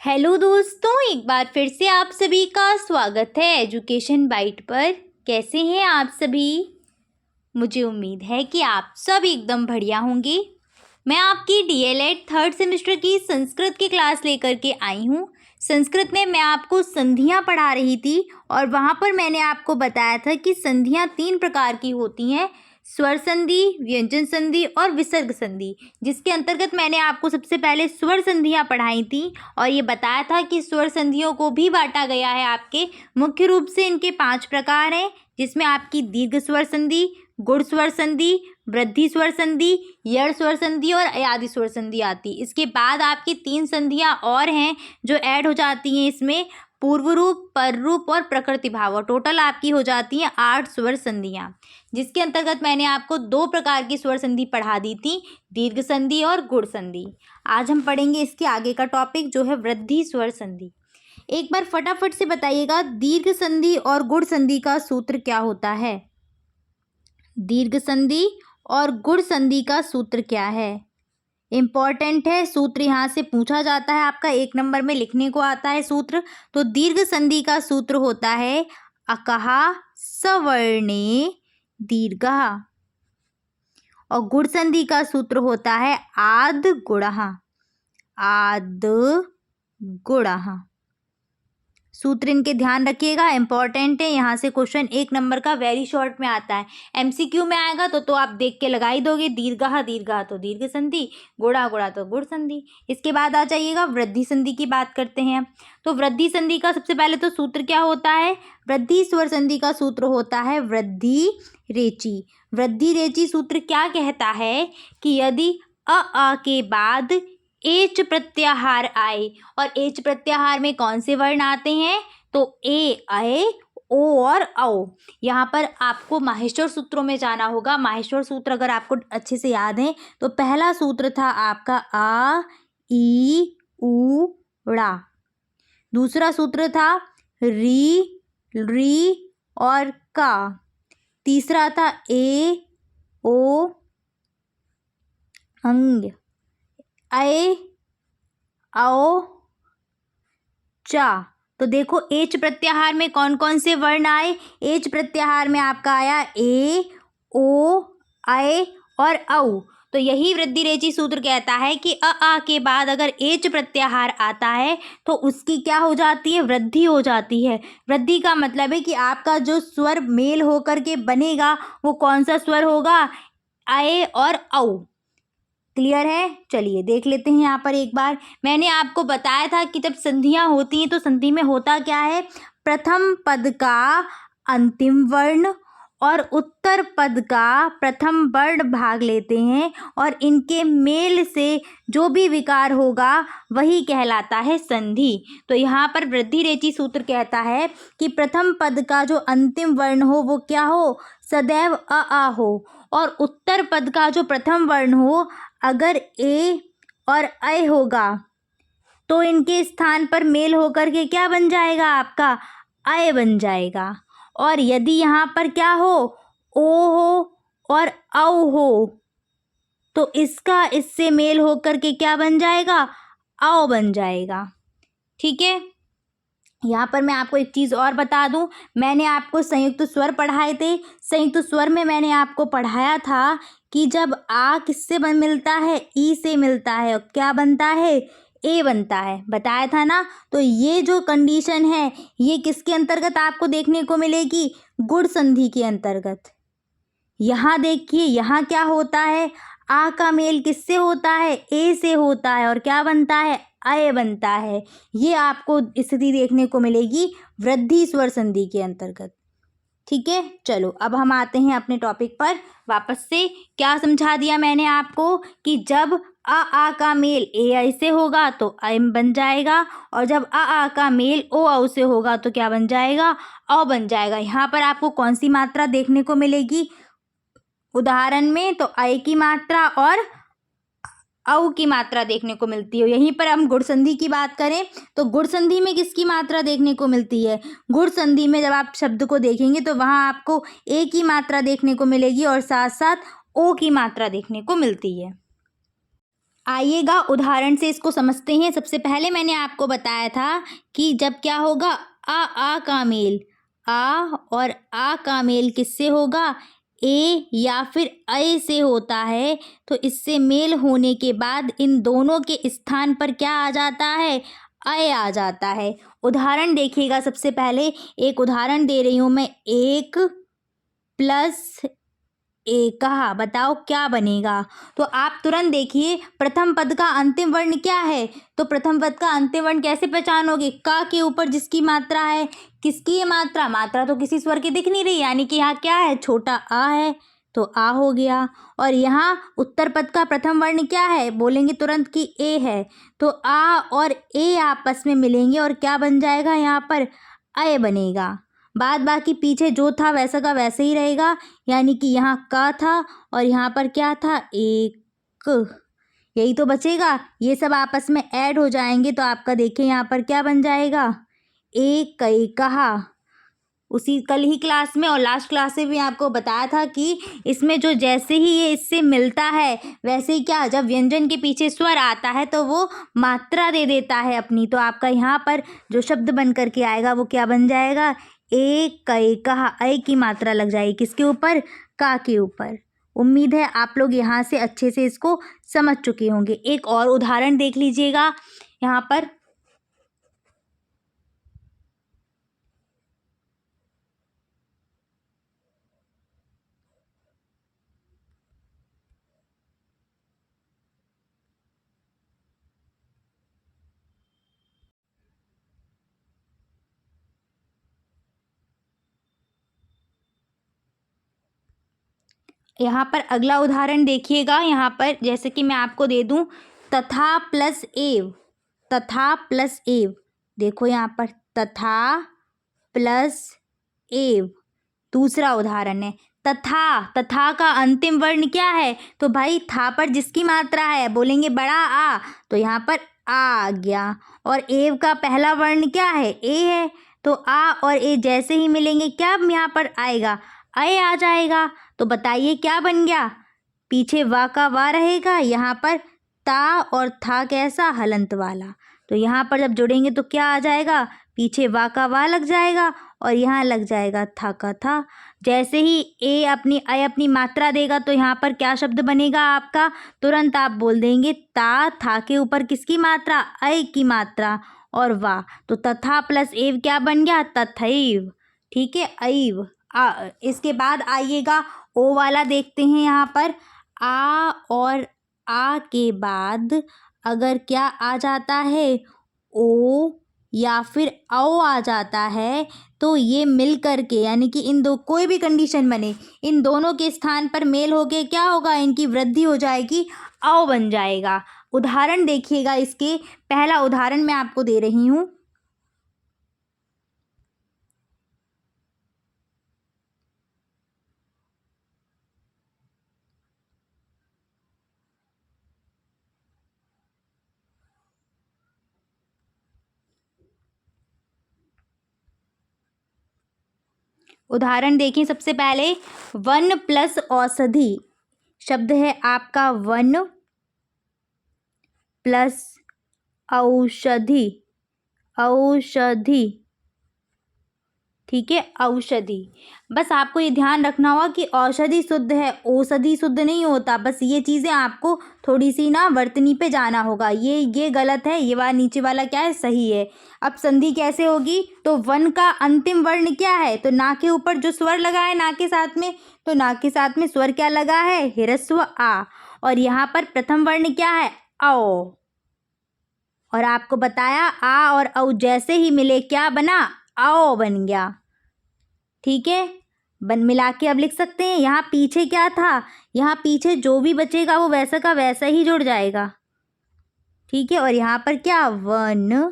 Hello दोस्तों, एक बार फिर से आप सभी का स्वागत है एजुकेशन बाइट पर। कैसे हैं आप सभी? मुझे उम्मीद है कि आप सब एकदम बढ़िया होंगे। मैं आपकी डीएलएड थर्ड सेमेस्टर की संस्कृत की क्लास लेकर के आई हूँ। संस्कृत में मैं आपको संधियाँ पढ़ा रही थी और वहाँ पर मैंने आपको बताया था कि संधियाँ 3 प्रकार की होती हैं, स्वर संधि, व्यंजन संधि और विसर्ग संधि, जिसके अंतर्गत मैंने आपको सबसे पहले स्वर संधियाँ पढ़ाई थी और ये बताया था कि स्वर संधियों को भी बांटा गया है आपके मुख्य रूप से इनके 5 प्रकार हैं, जिसमें आपकी दीर्घ स्वर संधि, गुण स्वर संधि, वृद्धि स्वर संधि, यड़ स्वर संधि और अयादि स्वर संधि आती। इसके बाद आपकी 3 संधियाँ और हैं जो ऐड हो जाती हैं इसमें, पूर्व रूप, पर रूप और प्रकृति भाव। टोटल आपकी हो जाती हैं 8 स्वर संधियाँ, जिसके अंतर्गत मैंने आपको 2 प्रकार की स्वर संधि पढ़ा दी थी, दीर्घ संधि और गुण संधि। आज हम पढ़ेंगे इसके आगे का टॉपिक जो है वृद्धि स्वर संधि। एक बार फटाफट से बताइएगा, दीर्घ संधि और गुण संधि का सूत्र क्या होता है? दीर्घ संधि और गुण संधि का सूत्र क्या है? इम्पॉर्टेंट है, सूत्र यहाँ से पूछा जाता है, आपका 1 नंबर में लिखने को आता है सूत्र। तो दीर्घ संधि का सूत्र होता है अकहा सवर्णे दीर्घः और गुण संधि का सूत्र होता है आद गुणः। आद गुणः सूत्र इनके ध्यान रखिएगा, इंपॉर्टेंट है। यहाँ से क्वेश्चन 1 नंबर का वेरी शॉर्ट में आता है, एमसीक्यू में आएगा तो आप देख के लगा ही दोगे। दीर्घः दीर्घः तो दीर्घ संधि, गुणा गुणा तो गुण संधि। इसके बाद आ जाइएगा वृद्धि संधि की बात करते हैं। तो वृद्धि संधि का सबसे पहले तो सूत्र क्या होता है? वृद्धि स्वर संधि का सूत्र होता है वृद्धि रेची। वृद्धि रेची सूत्र क्या कहता है कि यदि अ के बाद एच प्रत्याहार आए, और एच प्रत्याहार में कौन से वर्ण आते हैं? तो ए, अए, ओ और औ। यहाँ पर आपको माहेश्वर सूत्रों में जाना होगा। माहेश्वर सूत्र अगर आपको अच्छे से याद है तो पहला सूत्र था आपका आ, ई, उ, ड़ा। दूसरा सूत्र था री, री और का। तीसरा था ए, ओ, अंग, अए, आओ, चा। तो देखो एच प्रत्याहार में कौन कौन से वर्ण आए? एच प्रत्याहार में आपका आया ए, ओ, अए और औ। तो यही वृद्धि रेची सूत्र कहता है कि आ के बाद अगर एच प्रत्याहार आता है तो उसकी क्या हो जाती है? वृद्धि हो जाती है। वृद्धि का मतलब है कि आपका जो स्वर मेल होकर के बनेगा वो कौन सा स्वर होगा? अए और औ। क्लियर है? चलिए देख लेते हैं। यहाँ पर एक बार मैंने आपको बताया था कि जब संधियाँ होती हैं तो संधि में होता क्या है? प्रथम पद का अंतिम वर्ण और उत्तर पद का प्रथम वर्ण भाग लेते हैं और इनके मेल से जो भी विकार होगा वही कहलाता है संधि। तो यहाँ पर वृद्धि रेची सूत्र कहता है कि प्रथम पद का जो अंतिम वर्ण हो वो क्या हो? सदैव आ हो, और उत्तर पद का जो प्रथम वर्ण हो अगर ए और अय होगा तो इनके स्थान पर मेल होकर के क्या बन जाएगा? आपका अय बन जाएगा। और यदि यहाँ पर क्या हो? ओ हो और औ हो तो इसका इससे मेल होकर के क्या बन जाएगा? औ बन जाएगा। ठीक है। यहाँ पर मैं आपको एक चीज़ और बता दूँ, मैंने आपको संयुक्त स्वर पढ़ाए थे। संयुक्त स्वर में मैंने आपको पढ़ाया था कि जब आ किससे मिलता है? ई से मिलता है और क्या बनता है? ए बनता है, बताया था ना। तो ये जो कंडीशन है ये किसके अंतर्गत आपको देखने को मिलेगी? गुण संधि के अंतर्गत। यहाँ देखिए, यहाँ क्या होता है? आ का मेल किससे होता है? ए से होता है और क्या बनता है? अय बनता है। ये आपको स्थिति देखने को मिलेगी वृद्धि स्वर संधि के अंतर्गत। ठीक है, चलो अब हम आते हैं अपने टॉपिक पर वापस से। क्या समझा दिया मैंने आपको कि जब आ का मेल ए आई से होगा तो अम बन जाएगा, और जब आ का मेल ओ औ से होगा तो क्या बन जाएगा? औ बन जाएगा। यहाँ पर आपको कौन सी मात्रा देखने को मिलेगी उदाहरण में? तो अय की मात्रा और औ की मात्रा देखने को मिलती है। यहीं पर हम गुण संधि की बात करें तो गुण संधि में किसकी मात्रा देखने को मिलती है? गुण संधि में जब आप शब्द को देखेंगे तो वहाँ आपको ए की मात्रा देखने को मिलेगी और साथ साथ ओ की मात्रा देखने को मिलती है। आइएगा उदाहरण से इसको समझते हैं। सबसे पहले मैंने आपको बताया था कि जब क्या होगा, आ का मेल, आ और आ का मेल किससे होगा, ए या फिर अय से होता है। तो इससे मेल होने के बाद इन दोनों के स्थान पर क्या आ जाता है, अय आ जाता है। उदाहरण देखिएगा, सबसे पहले एक उदाहरण दे रही हूँ मैं, 1 प्लस ए कहा, बताओ क्या बनेगा। तो आप तुरंत देखिए प्रथम पद का अंतिम वर्ण क्या है। तो प्रथम पद का अंतिम वर्ण कैसे पहचानोगे, का के ऊपर जिसकी मात्रा है, किसकी ये मात्रा, मात्रा तो किसी स्वर की दिख नहीं रही, यानी कि यहाँ क्या है, छोटा आ है, तो आ हो गया। और यहाँ उत्तर पद का प्रथम वर्ण क्या है, बोलेंगे तुरंत कि ए है, तो आ और ए आपस में मिलेंगे और क्या बन जाएगा, यहाँ पर अय बनेगा। बाद बाकी पीछे जो था वैसा का वैसे ही रहेगा, यानी कि यहाँ का था और यहाँ पर क्या था, एक, यही तो बचेगा। ये सब आपस में ऐड हो जाएंगे तो आपका देखिए यहाँ पर क्या बन जाएगा, एक कई कहा। उसी कल ही क्लास में और लास्ट क्लास में भी आपको बताया था कि इसमें जो जैसे ही ये इससे मिलता है वैसे ही क्या, जब व्यंजन के पीछे स्वर आता है तो वो मात्रा दे देता है अपनी। तो आपका यहाँ पर जो शब्द बन करके आएगा वो क्या बन जाएगा, एक कई कहा, अय की मात्रा लग जाएगी किसके ऊपर, का के ऊपर। उम्मीद है आप लोग यहाँ से अच्छे से इसको समझ चुके होंगे। एक और उदाहरण देख लीजिएगा यहाँ पर। यहाँ पर अगला उदाहरण देखिएगा। यहाँ पर जैसे कि मैं आपको दे दूँ, तथा प्लस एव, तथा प्लस एव, देखो यहाँ पर तथा प्लस एव। दूसरा उदाहरण है तथा, तथा का अंतिम वर्ण क्या है, तो भाई था पर जिसकी मात्रा है, बोलेंगे बड़ा आ, तो यहाँ पर आ गया। और एव का पहला वर्ण क्या है, ए है, तो आ और ए जैसे ही मिलेंगे क्या यहाँ पर आएगा, अय आ जाएगा। तो बताइए क्या बन गया, पीछे वा का वा रहेगा, यहाँ पर ता और था कैसा, हलंत वाला। तो यहाँ पर जब जुड़ेंगे तो क्या आ जाएगा, पीछे वा का वा लग जाएगा और यहाँ लग जाएगा था का था। जैसे ही ए अपनी अय अपनी मात्रा देगा तो यहाँ पर क्या शब्द बनेगा आपका, तुरंत आप बोल देंगे ता, था के ऊपर किसकी मात्रा, अय की मात्रा और वा, तो तथा प्लस एव क्या बन गया, तथैव। ठीक है, ऐव। इसके बाद आइएगा ओ वाला देखते हैं। यहाँ पर आ और आ के बाद अगर क्या आ जाता है, ओ या फिर औ आ जाता है, तो ये मिल करके यानी कि इन दो कोई भी कंडीशन बने, इन दोनों के स्थान पर मेल होके क्या होगा, इनकी वृद्धि हो जाएगी, औ बन जाएगा। उदाहरण देखिएगा इसके, पहला उदाहरण मैं आपको दे रही हूँ। उदाहरण देखें, सबसे पहले वन प्लस औषधि, शब्द है आपका वन प्लस औषधि, औषधि, ठीक है, औषधि। बस आपको ये ध्यान रखना होगा कि औषधि शुद्ध है, औषधि शुद्ध नहीं होता। बस ये चीज़ें आपको थोड़ी सी ना वर्तनी पे जाना होगा, ये गलत है, ये वाला नीचे वाला क्या है, सही है। अब संधि कैसे होगी, तो वन का अंतिम वर्ण क्या है, तो ना के ऊपर जो स्वर लगा है ना के साथ में, तो ना के साथ में स्वर क्या लगा है, ह्रस्व आ, और यहाँ पर प्रथम वर्ण क्या है, औ। और आपको बताया आ और औ जैसे ही मिले क्या बना, आओ बन गया। ठीक है, बन मिला के अब लिख सकते हैं। यहाँ पीछे क्या था, यहाँ पीछे जो भी बचेगा वो वैसा का वैसा ही जुड़ जाएगा। ठीक है, और यहाँ पर क्या, वन,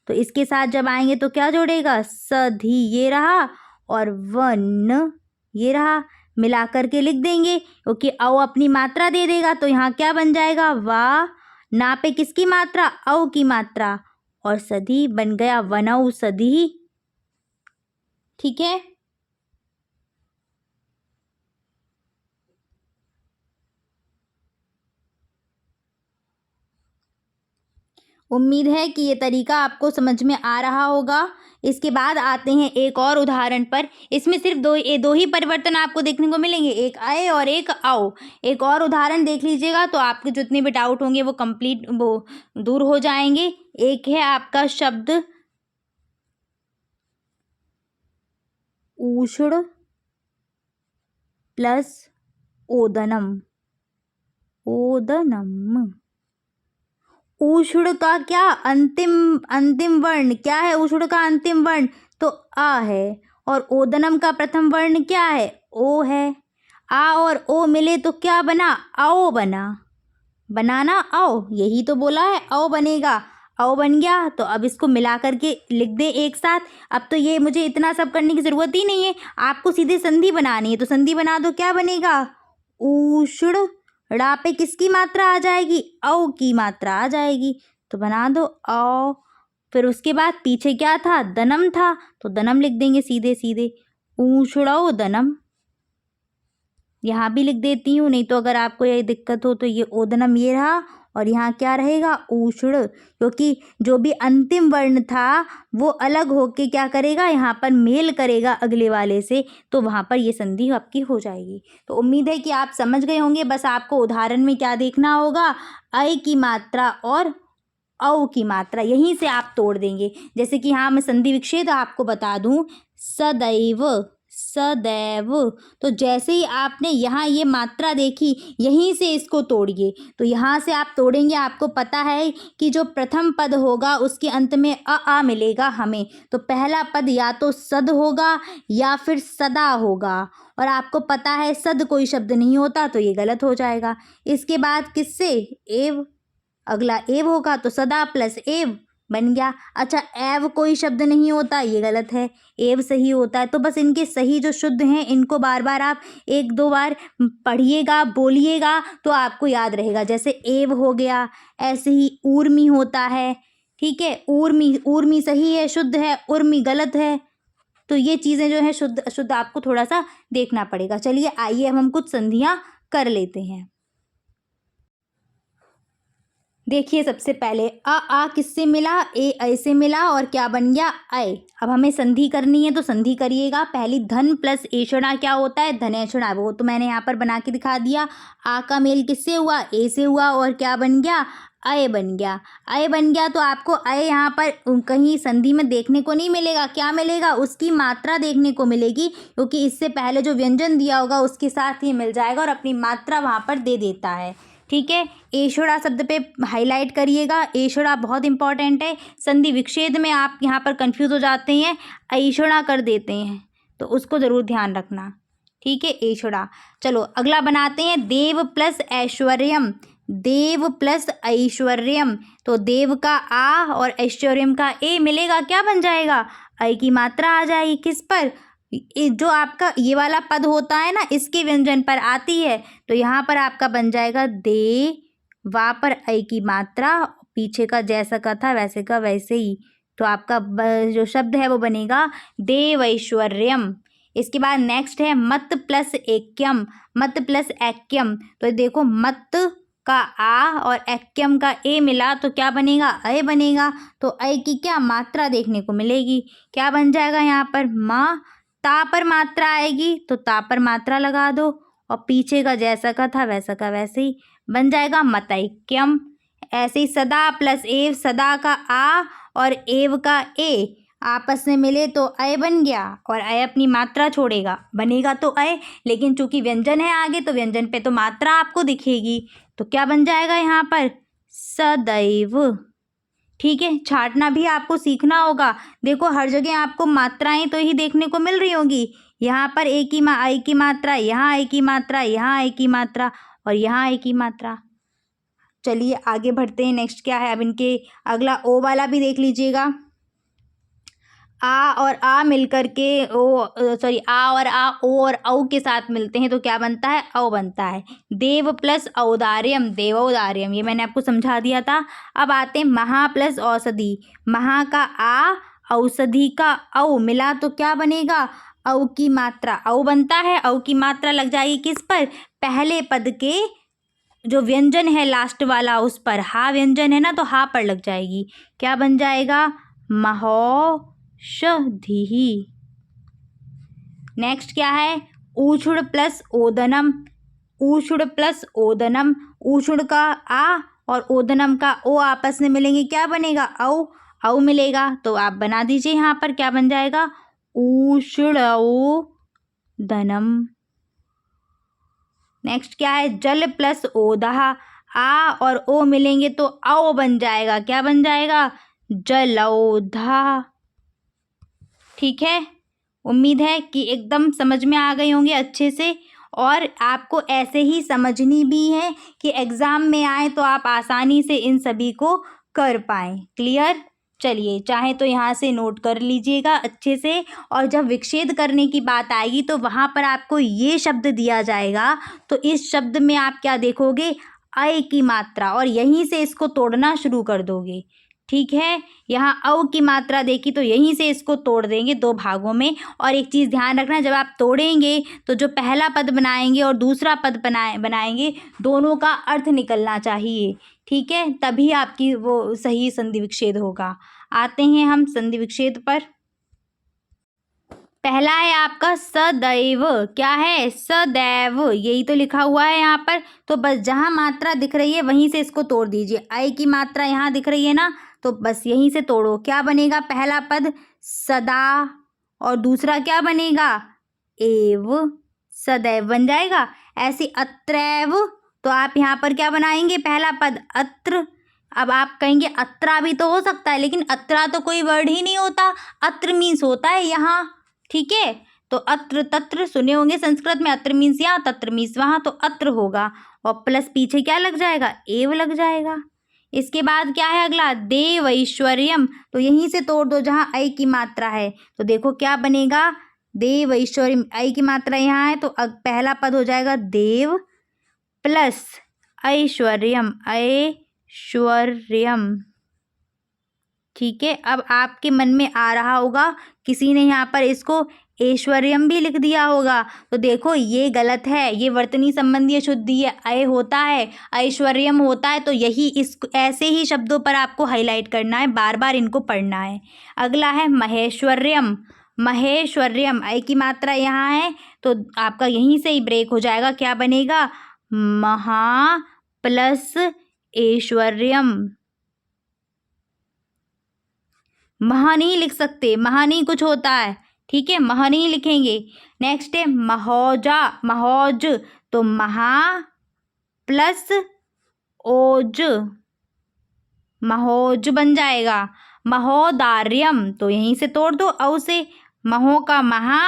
तो इसके साथ जब आएंगे तो क्या जोड़ेगा, सधी, ये रहा, और वन ये रहा, मिला करके लिख देंगे क्योंकि औ अपनी मात्रा दे देगा। तो यहाँ क्या बन जाएगा, वा, ना पे किसकी मात्रा, औ की मात्रा, और सधी बन गया वनौ सधी। ठीक है, उम्मीद है कि ये तरीका आपको समझ में आ रहा होगा। इसके बाद आते हैं एक और उदाहरण पर। इसमें सिर्फ दो ही परिवर्तन आपको देखने को मिलेंगे, एक आए और एक आओ। एक और उदाहरण देख लीजिएगा तो आपके जितने भी डाउट होंगे वो दूर हो जाएंगे। एक है आपका शब्द ऊष्ण प्लस ओदनम। ओदनम। ऊष्ण का क्या अंतिम वर्ण क्या है? ऊष्ण का अंतिम वर्ण तो आ है, और ओदनम का प्रथम वर्ण क्या है? ओ है। आ और ओ मिले तो क्या बना? आओ बना। बनाना आओ, यही तो बोला है, आओ बनेगा। आओ बन गया। तो अब इसको मिला करके लिख दे एक साथ। अब तो ये मुझे इतना सब करने की ज़रूरत ही नहीं है, आपको सीधे संधि बनानी है। तो संधि बना दो, क्या बनेगा? ऊष्ण। ड़ा पे किसकी मात्रा आ जाएगी? औ की मात्रा आ जाएगी। तो बना दो औ। फिर उसके बाद पीछे क्या था? दनम था, तो दनम लिख देंगे सीधे सीधे। ऊष्णौ दनम। यहाँ भी लिख देती हूँ, नहीं तो अगर आपको ये दिक्कत हो तो ये ओदनम ये रहा, और यहाँ क्या रहेगा? ऊष्ण। क्योंकि जो भी अंतिम वर्ण था वो अलग होके क्या करेगा? यहाँ पर मेल करेगा अगले वाले से, तो वहाँ पर ये संधि आपकी हो जाएगी। तो उम्मीद है कि आप समझ गए होंगे। बस आपको उदाहरण में क्या देखना होगा? अय की मात्रा और औ की मात्रा, यहीं से आप तोड़ देंगे। जैसे कि यहाँ मैं संधि विच्छेद आपको बता दूँ, सदैव, सदैव। तो जैसे ही आपने यहाँ ये मात्रा देखी, यहीं से इसको तोड़िए। तो यहाँ से आप तोड़ेंगे, आपको पता है कि जो प्रथम पद होगा उसके अंत में आ मिलेगा हमें। तो पहला पद या तो सद होगा या फिर सदा होगा, और आपको पता है सद कोई शब्द नहीं होता, तो ये गलत हो जाएगा। इसके बाद किससे? एव। अगला एव होगा, तो सदा प्लस एव बन गया। अच्छा, एव कोई शब्द नहीं होता, ये गलत है, एव सही होता है। तो बस इनके सही जो शुद्ध हैं इनको बार बार आप एक दो बार पढ़िएगा, बोलिएगा, तो आपको याद रहेगा। जैसे एव हो गया, ऐसे ही ऊर्मी होता है। ठीक है, ऊर्मी, ऊर्मी सही है, शुद्ध है, उर्मी गलत है। तो ये चीज़ें जो है शुद्ध अशुद्ध आपको थोड़ा सा देखना पड़ेगा। चलिए आइए अब हम कुछ संधियाँ कर लेते हैं। देखिए, सबसे पहले आ किससे मिला? ए से मिला, और क्या बन गया? अय। अब हमें संधि करनी है, तो संधि करिएगा। पहली धन प्लस एषणा क्या होता है? धनेषणा। वो तो मैंने यहाँ पर बना के दिखा दिया। आ का मेल किससे हुआ? ए से हुआ, और क्या बन गया? अय बन गया। अय बन गया तो आपको अय यहाँ पर कहीं संधि में देखने को नहीं मिलेगा। क्या मिलेगा? उसकी मात्रा देखने को मिलेगी, क्योंकि इससे पहले जो व्यंजन दिया होगा उसके साथ ही मिल जाएगा, और अपनी मात्रा वहाँ पर दे देता है। ठीक है, एषणा शब्द पे हाईलाइट करिएगा। एषणा बहुत इंपॉर्टेंट है। संधि विच्छेद में आप यहाँ पर कंफ्यूज हो जाते हैं, ऐषणा कर देते हैं, तो उसको ज़रूर ध्यान रखना। ठीक है, एषणा। चलो अगला बनाते हैं, देव प्लस ऐश्वर्यम। देव प्लस ऐश्वर्यम, तो देव का आ और ऐश्वर्यम का ए मिलेगा, क्या बन जाएगा? ऐ की मात्रा आ जाएगी। किस पर? जो आपका ये वाला पद होता है ना, इसके व्यंजन पर आती है। तो यहाँ पर आपका बन जाएगा दे, वा पर ऐ की मात्रा, पीछे का जैसा का था वैसे का वैसे ही। तो आपका जो शब्द है वो बनेगा देवैश्वर्यम। इसके बाद नेक्स्ट है मत प्लस एक्यम। मत प्लस एक्यम, तो देखो मत का आ और एक्यम का ए मिला तो क्या बनेगा? अय बनेगा। तो अय की क्या मात्रा देखने को मिलेगी? क्या बन जाएगा यहाँ पर? माँ। ता पर मात्रा आएगी तो ता पर मात्रा लगा दो, और पीछे का जैसा का था वैसा का वैसे ही बन जाएगा मतैक्यम। ऐसे ही सदा प्लस एव, सदा का आ और एव का ए आपस में मिले तो अय बन गया, और अय अपनी मात्रा छोड़ेगा, बनेगा तो अय, लेकिन चूंकि व्यंजन है आगे तो व्यंजन पे तो मात्रा आपको दिखेगी। तो क्या बन जाएगा यहाँ पर? सदैव। ठीक है, छांटना भी आपको सीखना होगा। देखो हर जगह आपको मात्राएं तो ही देखने को मिल रही होंगी। यहाँ पर ऐ की मात्रा, यहाँ ऐ की मात्रा, यहाँ ऐ की मात्रा, और यहाँ ऐ की मात्रा। चलिए आगे बढ़ते हैं। नेक्स्ट क्या है? अब इनके अगला ओ वाला भी देख लीजिएगा। आ और आ मिलकर के आ और आ ओ और औ के साथ मिलते हैं तो क्या बनता है? औ बनता है। देव प्लस औदार्यम, देवौदार्यम, ये मैंने आपको समझा दिया था। अब आते हैं महा प्लस औषधि। महा का आ, औषधि का औ मिला तो क्या बनेगा? औ की मात्रा। औ बनता है, औ की मात्रा लग जाएगी किस पर? पहले पद के जो व्यंजन है लास्ट वाला उस पर हा व्यंजन है ना, तो हा पर लग जाएगी। क्या बन जाएगा? महौषधिः। नेक्स्ट क्या है? ऊषुड़ प्लस ओदनम। ऊषुड़ प्लस ओदनम, ऊषुड़ का आ और ओदनम का ओ आपस में मिलेंगे, क्या बनेगा? औ। औ मिलेगा, तो आप बना दीजिए यहाँ पर, क्या बन जाएगा? ऊषुड़ोदनम। नेक्स्ट क्या है? जल प्लस ओदः। आ और ओ मिलेंगे तो औ बन जाएगा, क्या बन जाएगा? जलौधा। ठीक है, उम्मीद है कि एकदम समझ में आ गए होंगे अच्छे से, और आपको ऐसे ही समझनी भी है कि एग्ज़ाम में आए तो आप आसानी से इन सभी को कर पाएँ। क्लियर? चलिए, चाहे तो यहाँ से नोट कर लीजिएगा अच्छे से, और जब विच्छेद करने की बात आएगी तो वहाँ पर आपको ये शब्द दिया जाएगा, तो इस शब्द में आप क्या देखोगे? अय की मात्रा, और यहीं से इसको तोड़ना शुरू कर दोगे। ठीक है, यहाँ औ की मात्रा देखी तो यहीं से इसको तोड़ देंगे दो भागों में। और एक चीज़ ध्यान रखना, जब आप तोड़ेंगे तो जो पहला पद बनाएंगे और दूसरा पद बनाएंगे, दोनों का अर्थ निकलना चाहिए। ठीक है, तभी आपकी वो सही संधि विच्छेद होगा। आते हैं हम संधि विच्छेद पर। पहला है आपका सदैव। क्या है? सदैव, यही तो लिखा हुआ है यहाँ पर। तो बस जहाँ मात्रा दिख रही है वहीं से इसको तोड़ दीजिए। अय की मात्रा यहाँ दिख रही है ना, तो बस यहीं से तोड़ो। क्या बनेगा? पहला पद सदा, और दूसरा क्या बनेगा? एव। सदैव बन जाएगा। ऐसे अत्रैव, तो आप यहाँ पर क्या बनाएंगे? पहला पद अत्र। अब आप कहेंगे अत्रा भी तो हो सकता है, लेकिन अत्रा तो कोई वर्ड ही नहीं होता, अत्र मीन्स होता है यहाँ। ठीक है, तो अत्र तत्र सुने होंगे संस्कृत में, अत्र मीन्स यहाँ, तत्र मीन्स वहाँ, तो अत्र होगा, और प्लस पीछे क्या लग जाएगा? एव लग जाएगा। इसके बाद क्या है अगला? देवैश्वर्यम, तो यहीं से तोड़ दो जहाँ ऐ की मात्रा है, तो देखो क्या बनेगा? देवैश्वर्यम, ऐ की मात्रा यहाँ है तो पहला पद हो जाएगा देव प्लस ऐश्वर्यम, ऐश्वर्यम। ठीक है, अब आपके मन में आ रहा होगा किसी ने यहाँ पर इसको ऐश्वर्यम भी लिख दिया होगा, तो देखो ये गलत है, ये वर्तनी संबंधी अशुद्धि है। अय होता है, ऐश्वर्यम होता है, तो यही इस ऐसे ही शब्दों पर आपको हाईलाइट करना है, बार बार इनको पढ़ना है। अगला है महेश्वर्यम। महेश्वर्यम, अय की मात्रा यहाँ है तो आपका यहीं से ही ब्रेक हो जाएगा। क्या बनेगा? महा प्लस ऐश्वर्यम। महा नहीं लिख सकते, महा नहीं कुछ होता है। ठीक है, महा नहीं लिखेंगे। नेक्स्ट है महोजा। महोज, तो महा प्लस ओज, महोज बन जाएगा। महोदार्यम, तो यहीं से तोड़ दो औ से, महो का महा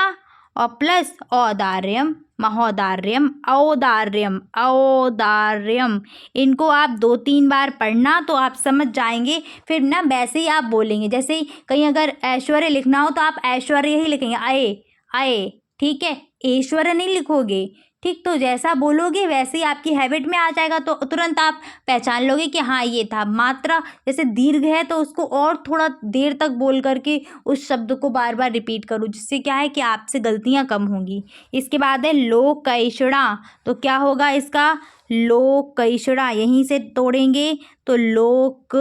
और प्लस औदार्यम, महोदार्यम, औदार्यम, औदार्यम। इनको आप 2-3 बार पढ़ना तो आप समझ जाएंगे, फिर ना वैसे ही आप बोलेंगे। जैसे ही कहीं अगर ऐश्वर्य लिखना हो तो आप ऐश्वर्य ही लिखेंगे, आए आए। ठीक है, ऐश्वर्य नहीं लिखोगे। ठीक, तो जैसा बोलोगे वैसे ही आपकी हैबिट में आ जाएगा, तो तुरंत आप पहचान लोगे कि हाँ ये था। मात्रा जैसे दीर्घ है तो उसको और थोड़ा देर तक बोल करके उस शब्द को बार बार रिपीट करो, जिससे क्या है कि आपसे गलतियाँ कम होंगी। इसके बाद है लोकैषणा, तो क्या होगा इसका? लोकैषणा, यहीं से तोड़ेंगे तो लोक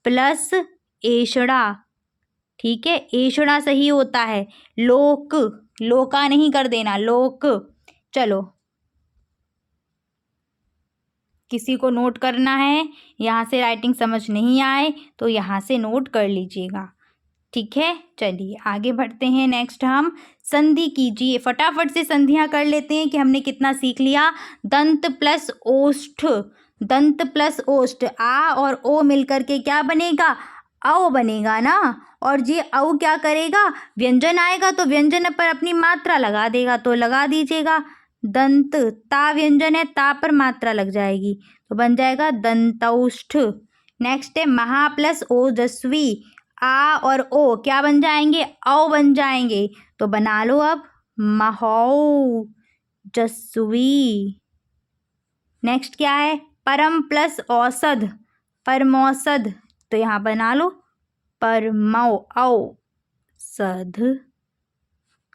प्लस ऐषणा। ठीक है, ऐषणा सही होता है। लोक, लोका नहीं कर देना, लोक। चलो, किसी को नोट करना है, यहाँ से राइटिंग समझ नहीं आए तो यहाँ से नोट कर लीजिएगा। ठीक है, चलिए आगे बढ़ते हैं। नेक्स्ट हम संधि कीजिए, फटाफट से संधियाँ कर लेते हैं कि हमने कितना सीख लिया। दंत प्लस ओष्ठ, दंत प्लस ओष्ठ, आ और ओ मिलकर के क्या बनेगा? औ बनेगा ना। और ये औ क्या करेगा? व्यंजन आएगा तो व्यंजन पर अपनी मात्रा लगा देगा, तो लगा दीजिएगा। दंत, ता व्यंजन है, ता पर मात्रा लग जाएगी तो बन जाएगा दंतौष्ठ। नेक्स्ट है महा प्लस ओजस्वी, आ और ओ क्या बन जाएंगे? औ बन जाएंगे, तो बना लो अब महौजस्वी। नेक्स्ट क्या है? परम प्लस औषध, परमौषध, तो यहाँ बना लो परमौ औषध।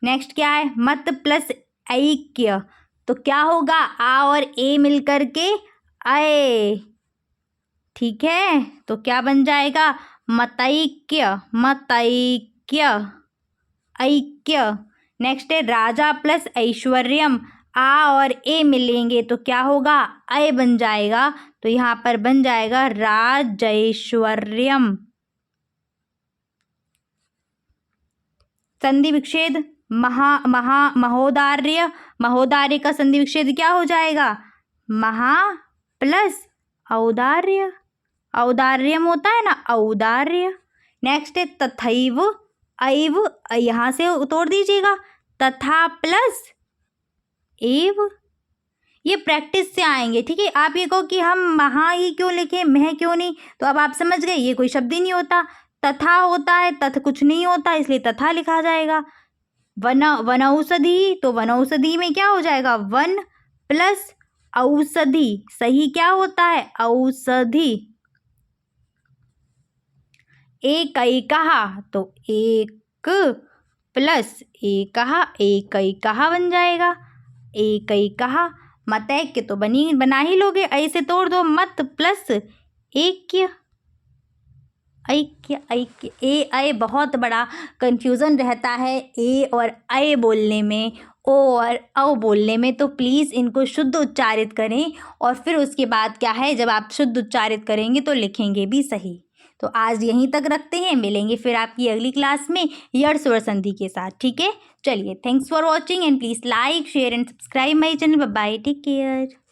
नेक्स्ट क्या है? मत प्लस ऐक्य, तो क्या होगा, आ और ए मिल करके अय। ठीक है, तो क्या बन जाएगा, मतैक्य, मतैक्य, ऐक्य। नेक्स्ट है राजा प्लस ऐश्वर्यम, आ और ए मिलेंगे तो क्या होगा, अय बन जाएगा। तो यहाँ पर बन जाएगा राजैश्वर्यम। संधि विच्छेद महोदार्य, महोदार्य का संधि विच्छेद क्या हो जाएगा, महा प्लस औदार्य, औदार्यम होता है ना, औदार्य। नेक्स्ट है तथैव, ऐव यहाँ से तोड़ दीजिएगा, तथा प्लस एव। ये प्रैक्टिस से आएंगे, ठीक है। आप ये कहो कि हम महा ही क्यों लिखे, मह क्यों नहीं, तो अब आप समझ गए ये कोई शब्द ही नहीं होता, तथा होता है, तथ कुछ नहीं होता, इसलिए तथा लिखा जाएगा। वनौषधि, तो वनौषधि में क्या हो जाएगा, वन प्लस औषधि, सही क्या होता है, औषधि। एकैकहा, तो एक प्लस एकहा, एकैकहा बन जाएगा, एकैकहा। मतैक्य तो बना ही लोगे, ऐसे तोड़ दो, मत प्लस ऐक्य, ऐक्य, ऐक्य। ए अय बहुत बड़ा कंफ्यूजन रहता है ए और अय बोलने में, ओ और औ बोलने में, तो प्लीज़ इनको शुद्ध उच्चारित करें और फिर उसके बाद क्या है, जब आप शुद्ध उच्चारित करेंगे तो लिखेंगे भी सही। तो आज यहीं तक रखते हैं, मिलेंगे फिर आपकी अगली क्लास में यड़ स्वर संधि के साथ, ठीक है। चलिए, thanks for watching and please like share and subscribe my channel. Bye bye, take care.